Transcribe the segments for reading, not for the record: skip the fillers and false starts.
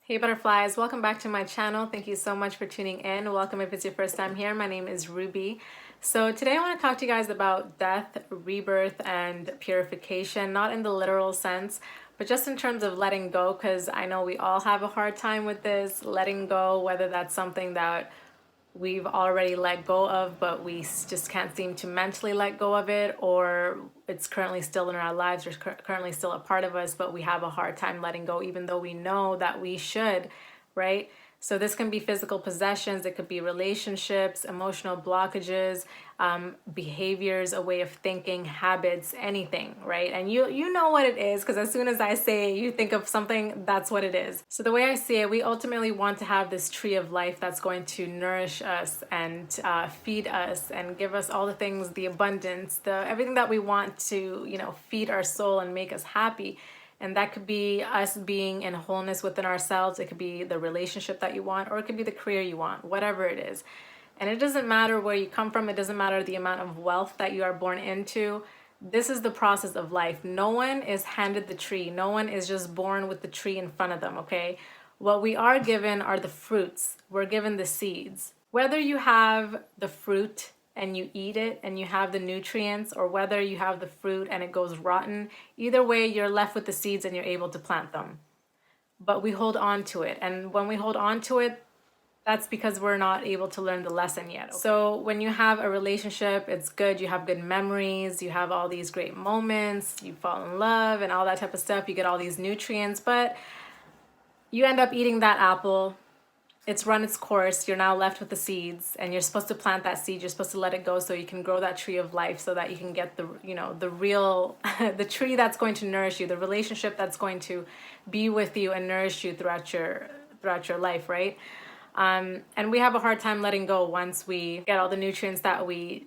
Hey butterflies, welcome back to my channel. Thank you so much for tuning in. Welcome if it's your first time here. My name is Ruby. So today I want to talk to you guys about death, rebirth, and purification, not in the literal sense, but just in terms of letting go, because I know we all have a hard time with this, letting go, whether that's something that we've already let go of, but we just can't seem to mentally let go of it, or it's currently still in our lives, or currently still a part of us, but we have a hard time letting go, even though we know that we should, right? So this can be physical possessions, it could be relationships, emotional blockages, behaviors, a way of thinking, habits, anything, right? And you know what it is, because as soon as I say you think of something, that's what it is. So the way I see it, we ultimately want to have this tree of life that's going to nourish us and feed us and give us all the things, the abundance, everything that we want to, feed our soul and make us happy. And that could be us being in wholeness within ourselves. It could be the relationship that you want, or it could be the career you want, whatever it is. And it doesn't matter where you come from. It doesn't matter the amount of wealth that you are born into. This is the process of life. No one is handed the tree. No one is just born with the tree in front of them, okay? What we are given are the fruits. We're given the seeds. Whether you have the fruit and you eat it and you have the nutrients, or whether you have the fruit and it goes rotten, either way, you're left with the seeds and you're able to plant them. But we hold on to it. And when we hold on to it, that's because we're not able to learn the lesson yet. Okay? So when you have a relationship, it's good. You have good memories. You have all these great moments. You fall in love and all that type of stuff. You get all these nutrients, but you end up eating that apple. It's run its course. You're now left with the seeds, and you're supposed to plant that seed. You're supposed to let it go so you can grow that tree of life, so that you can get the real, the tree that's going to nourish you, the relationship that's going to be with you and nourish you throughout your life, right? And we have a hard time letting go once we get all the nutrients that we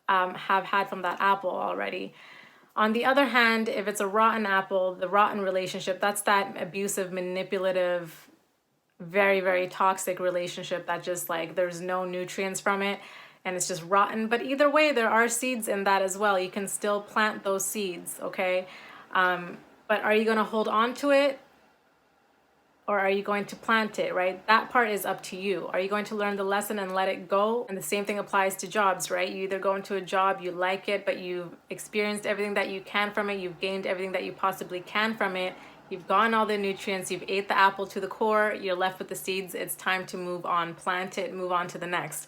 have had from that apple already. On the other hand, if it's a rotten apple, the rotten relationship, that's that abusive, manipulative, very, very toxic relationship that just like there's no nutrients from it and it's just rotten. But either way, there are seeds in that as well. You can still plant those seeds, okay? But are you going to hold on to it, or are you going to plant it, right? That part is up to you. Are you going to learn the lesson and let it go? And the same thing applies to jobs, right? You either go into a job, you like it, but you've experienced everything that you can from it. You've gained everything that you possibly can from it. You've gotten all the nutrients, you've ate the apple to the core, you're left with the seeds. It's time to move on, plant it, move on to the next.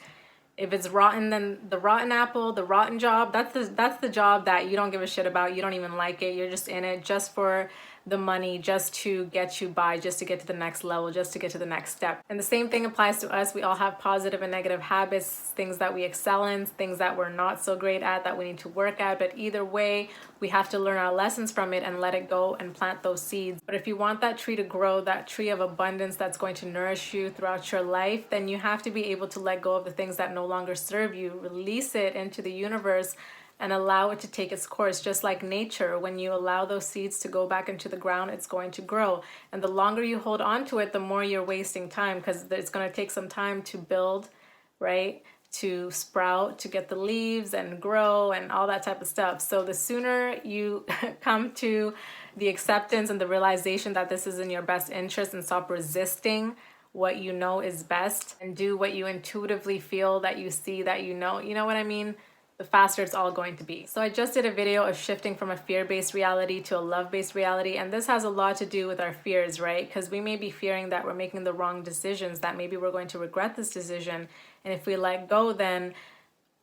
If it's rotten, then the rotten apple, the rotten job, that's the job that you don't give a shit about. You don't even like it. You're just in it just for the money, just to get you by, just to get to the next level, just to get to the next step. And the same thing applies to us. We all have positive and negative habits, things that we excel in, things that we're not so great at, that we need to work at. But either way, we have to learn our lessons from it and let it go and plant those seeds. But if you want that tree to grow, that tree of abundance that's going to nourish you throughout your life, then you have to be able to let go of the things that no longer serve you, release it into the universe, and allow it to take its course. Just like nature, when you allow those seeds to go back into the ground, it's going to grow. And the longer you hold on to it, the more you're wasting time, because it's going to take some time to build, right? To sprout, to get the leaves and grow and all that type of stuff. So the sooner you come to the acceptance and the realization that this is in your best interest, and stop resisting what you know is best, and do what you intuitively feel, that you see, that you know what I mean? The faster it's all going to be. So I just did a video of shifting from a fear-based reality to a love-based reality. And this has a lot to do with our fears, right? Because we may be fearing that we're making the wrong decisions, that maybe we're going to regret this decision. And if we let go, then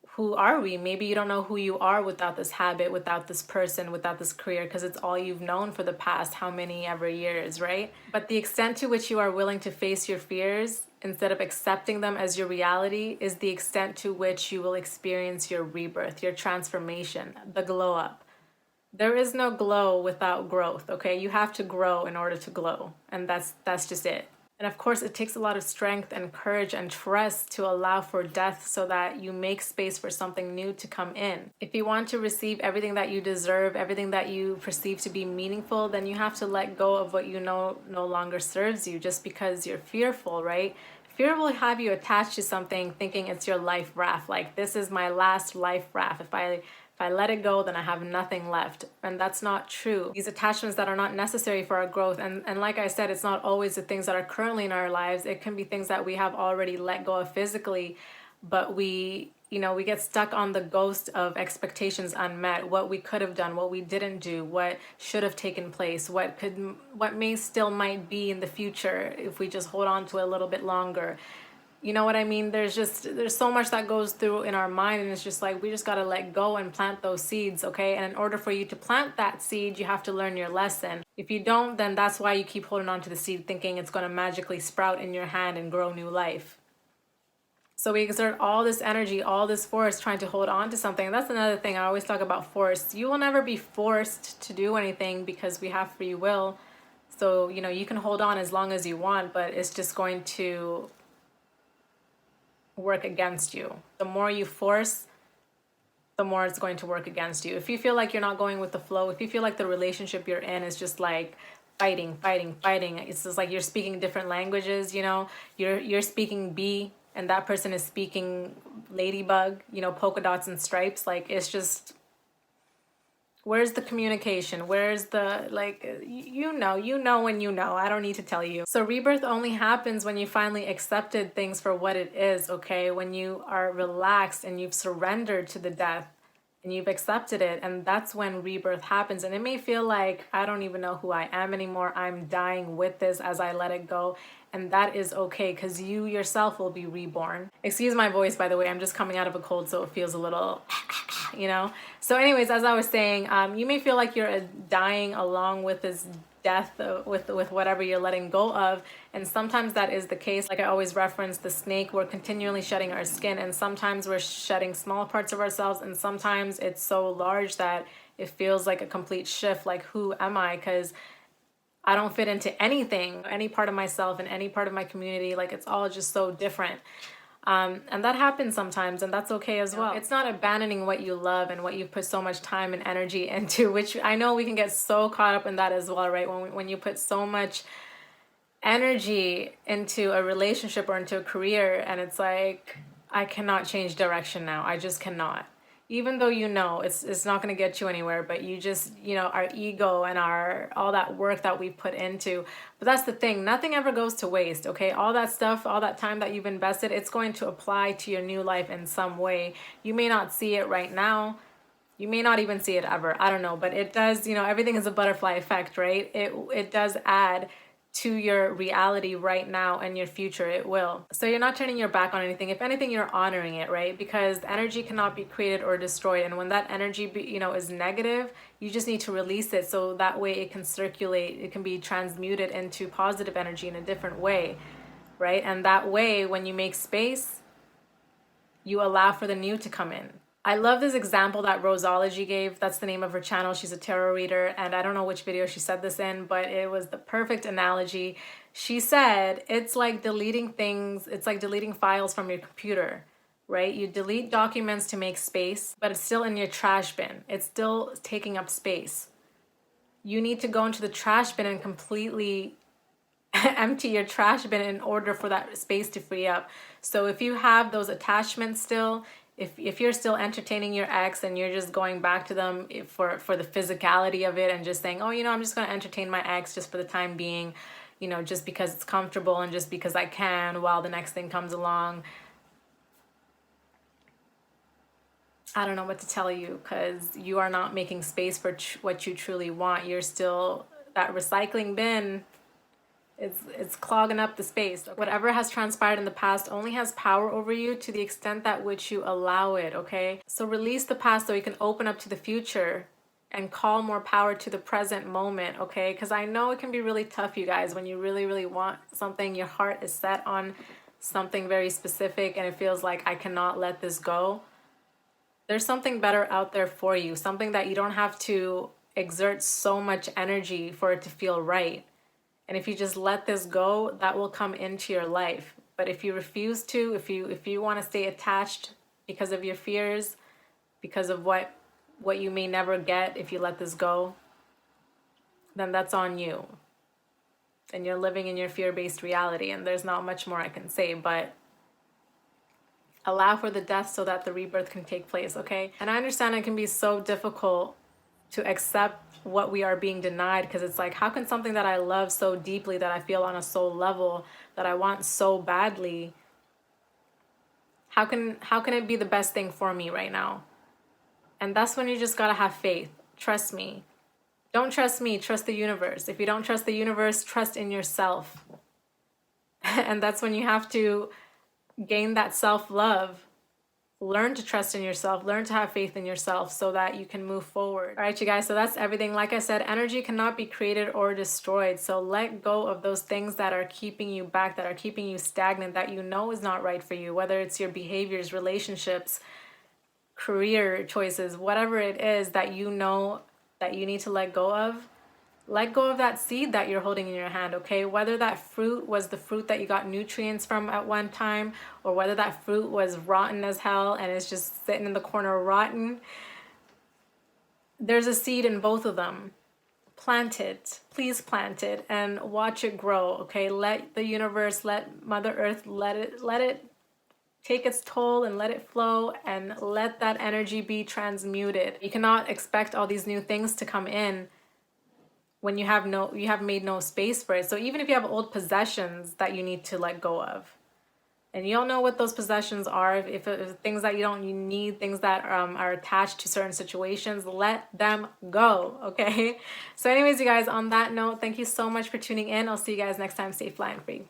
who are we? Maybe you don't know who you are without this habit, without this person, without this career, because it's all you've known for the past how many ever years, right? But the extent to which you are willing to face your fears instead of accepting them as your reality is the extent to which you will experience your rebirth, your transformation, the glow up. There is no glow without growth, okay? You have to grow in order to glow, and that's just it. And of course, it takes a lot of strength and courage and trust to allow for death, so that you make space for something new to come in. If you want to receive everything that you deserve, everything that you perceive to be meaningful, then you have to let go of what you know no longer serves you, just because you're fearful, right? Fear will have you attached to something thinking it's your life raft. Like, this is my last life raft. If I If I let it go, then I have nothing left. And that's not true. These attachments that are not necessary for our growth. And like I said, it's not always the things that are currently in our lives. It can be things that we have already let go of physically, but we get stuck on the ghost of expectations unmet, what we could have done, what we didn't do, what should have taken place, what may still might be in the future if we just hold on to it a little bit longer. You know what I mean? There's so much that goes through in our mind, and it's just like we just got to let go and plant those seeds, okay? And in order for you to plant that seed, you have to learn your lesson. If you don't, then that's why you keep holding on to the seed thinking it's going to magically sprout in your hand and grow new life. So we exert all this energy, all this force trying to hold on to something. And that's another thing I always talk about, force. You will never be forced to do anything because we have free will. So, you can hold on as long as you want, but it's just going to work against you. The more you force, the more it's going to work against you. If you feel like you're not going with the flow, if you feel like the relationship you're in is just like fighting, it's just like you're speaking different languages, you're speaking bee and that person is speaking ladybug, polka dots and stripes. Like, it's just, where's the communication? Where's the, like, you know when you know. I don't need to tell you. So rebirth only happens when you finally accepted things for what it is, okay? When you are relaxed and you've surrendered to the death and you've accepted it, and that's when rebirth happens. And it may feel like, I don't even know who I am anymore. I'm dying with this as I let it go. And that is okay, because you yourself will be reborn. Excuse my voice, by the way. I'm just coming out of a cold, so it feels a little, So anyways, as I was saying, you may feel like you're dying along with this death, with whatever you're letting go of. And sometimes that is the case. Like I always reference the snake, we're continually shedding our skin. And sometimes we're shedding small parts of ourselves. And sometimes it's so large that it feels like a complete shift. Like, who am I? Because I don't fit into anything, any part of myself and any part of my community. Like, it's all just so different. And that happens sometimes, and that's okay as well. It's not abandoning what you love and what you've put so much time and energy into, which I know we can get so caught up in that as well, right? When you put so much energy into a relationship or into a career, and it's like, I cannot change direction now. I just cannot. Even though it's not going to get you anywhere, but you just, our ego and all that work that we put into. But that's the thing, nothing ever goes to waste, okay? All that stuff, all that time that you've invested, it's going to apply to your new life in some way. You may not see it right now. You may not even see it ever. I don't know, but it does, everything is a butterfly effect, right? It does add to your reality right now and your future. It will. So you're not turning your back on anything. If anything, you're honoring it, right? Because energy cannot be created or destroyed. And when that energy, is negative, you just need to release it. So that way it can circulate. It can be transmuted into positive energy in a different way, right? And that way, when you make space, you allow for the new to come in. I love this example that Roseology gave. That's the name of her channel. She's a tarot reader, and I don't know which video she said this in, but it was the perfect analogy. She said, it's like deleting things, it's like deleting files from your computer, right? You delete documents to make space, but it's still in your trash bin. It's still taking up space. You need to go into the trash bin and completely empty your trash bin in order for that space to free up. So if you have those attachments still, if you're still entertaining your ex and you're just going back to them for the physicality of it and just saying, oh, I'm just going to entertain my ex just for the time being, just because it's comfortable and just because I can while the next thing comes along. I don't know what to tell you, because you are not making space for what you truly want. You're still, that recycling bin, it's clogging up the space. Whatever has transpired in the past only has power over you to the extent that which you allow it, okay? So release the past so you can open up to the future and call more power to the present moment, okay? Because I know it can be really tough, you guys, when you really, really want something, your heart is set on something very specific and it feels like, I cannot let this go. There's something better out there for you, something that you don't have to exert so much energy for it to feel right. And if you just let this go, that will come into your life. But if you refuse to, if you want to stay attached because of your fears, because of what you may never get if you let this go, then that's on you. And you're living in your fear-based reality, and there's not much more I can say, but Allow for the death so that the rebirth can take place, okay? And I understand it can be so difficult to accept what we are being denied, because it's like, how can something that I love so deeply, that I feel on a soul level, that I want so badly, how can it be the best thing for me right now? And that's when you just gotta have faith. Trust me. Don't trust me, trust the universe. If you don't trust the universe, trust in yourself. And that's when you have to gain that self-love. Learn to trust in yourself, learn to have faith in yourself so that you can move forward. All right, you guys, so that's everything. Like I said, energy cannot be created or destroyed. So let go of those things that are keeping you back, that are keeping you stagnant, that you know is not right for you, whether it's your behaviors, relationships, career choices, whatever it is that you know that you need to let go of. Let go of that seed that you're holding in your hand, okay? Whether that fruit was the fruit that you got nutrients from at one time, or whether that fruit was rotten as hell and it's just sitting in the corner rotten, there's a seed in both of them. Plant it. Please plant it and watch it grow, okay? Let the universe, let Mother Earth, let it take its toll and let it flow, and let that energy be transmuted. You cannot expect all these new things to come in when you have made no space for it. So even if you have old possessions that you need to let go of, and you don't know what those possessions are, if things that you need, things that are attached to certain situations, let them go, okay? So anyways, you guys, on that note, thank you so much for tuning in. I'll see you guys next time. Stay flying free.